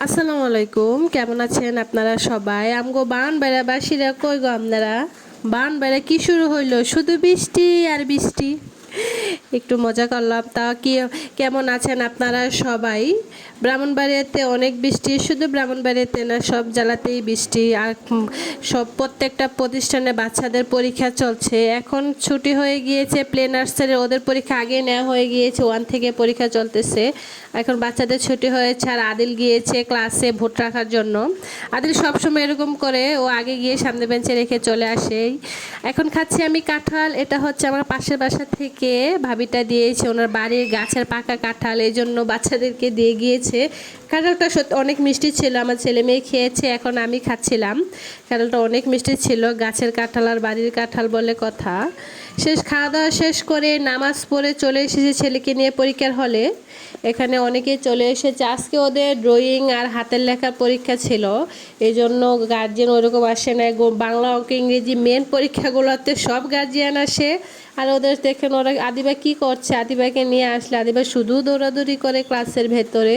আসসালামু আলাইকুম, কেমন আছেন আপনারা সবাই? আমগো বান বেড়াবাসীরা কই গো আপনারা? বান বেড়া কি শুরু হইলো? শুধু বৃষ্টি আর বৃষ্টি। একটু মজা করলাম। তা কি কেমন আছেন আপনারা সবাই? ব্রাহ্মণবাড়িয়াতে অনেক বৃষ্টি, শুধু ব্রাহ্মণবাড়িয়াতে না, সব জেলাতেই বৃষ্টি। আর সব প্রত্যেকটা প্রতিষ্ঠানে বাচ্চাদের পরীক্ষা চলছে। এখন ছুটি হয়ে গিয়েছে, প্লে নার্সারি ওদের পরীক্ষা আগে নেওয়া হয়ে গিয়েছে, 1 থেকে পরীক্ষা চলতেছে। এখন বাচ্চাদের ছুটি হয়েছে আর আদিল গিয়েছে ক্লাসে ভোট রাখার জন্য। আদিল সবসময় এরকম করে, ও আগে গিয়ে সামনে বেঞ্চে রেখে চলে আসে। এখন খাচ্ছি আমি কাঁঠাল। এটা হচ্ছে আমার পাশের বাসা থেকে ভাবিটা দিয়েছে, ওনার বাড়ির গাছের পাকা কাঁঠাল, এই জন্য বাচ্চাদেরকে দিয়ে গিয়েছে। কাঁঠালটা সত্যি অনেক মিষ্টি ছিল, আমার ছেলে মেয়ে খেয়েছে, এখন আমি খাচ্ছিলাম। কাঁঠালটা অনেক মিষ্টি ছিল, গাছের কাঁঠাল আর বাড়ির কাঁঠাল বলে কথা। খাওয়া দাওয়া শেষ করে নামাজ পড়ে চলে এসেছে ছেলেকে নিয়ে পরীক্ষার হলে। এখানে অনেকেই চলে এসেছে, আজকে ওদের ড্রয়িং আর হাতের লেখার পরীক্ষা ছিল, এই জন্য গার্জিয়ান ওরকম আসে না। বাংলা অঙ্ক ইংরেজি মেন পরীক্ষাগুলোতে সব গার্জিয়ান আসে। আর ওদের দেখেন ওরা আদিবা কি করছে, আদিবাকে নিয়ে আসলে আদিবা শুধু দৌড়াদৌড়ি করে ক্লাসের ভেতরে।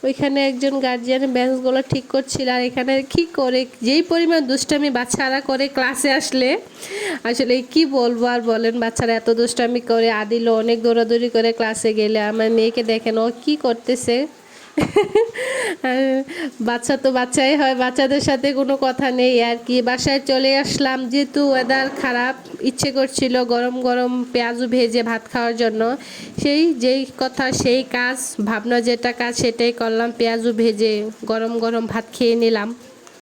ওইখানে একজন গার্জিয়ান বেঞ্চগুলো ঠিক করছিল, আর এখানে কি করে যেই পরিমাণ দুষ্টামি বাচ্চারা করে ক্লাসে আসলে, আসলে কি বলবো আর বলেন, বাচ্চারা এত দুষ্টামি করে। আদিলও অনেক দৌড়াদৌড়ি করে ক্লাসে গেলে, আমার মেয়েকে দেখেন ও কি করতেছে। আর বাচ্চা তো বাচ্চাই হয়, বাচ্চাদের সাথে কোনো কথা নেই আর কি। বাসায় চলে আসলাম, যেহেতু ওয়েদার খারাপ, ইচ্ছে করছিল গরম গরম পেঁয়াজু ভেজে ভাত খাওয়ার জন্য। যেই কথা সেই কাজ, ভাবনা যেটা কাজ সেটাই করলাম, পেঁয়াজু ভেজে গরম গরম ভাত খেয়ে নিলাম।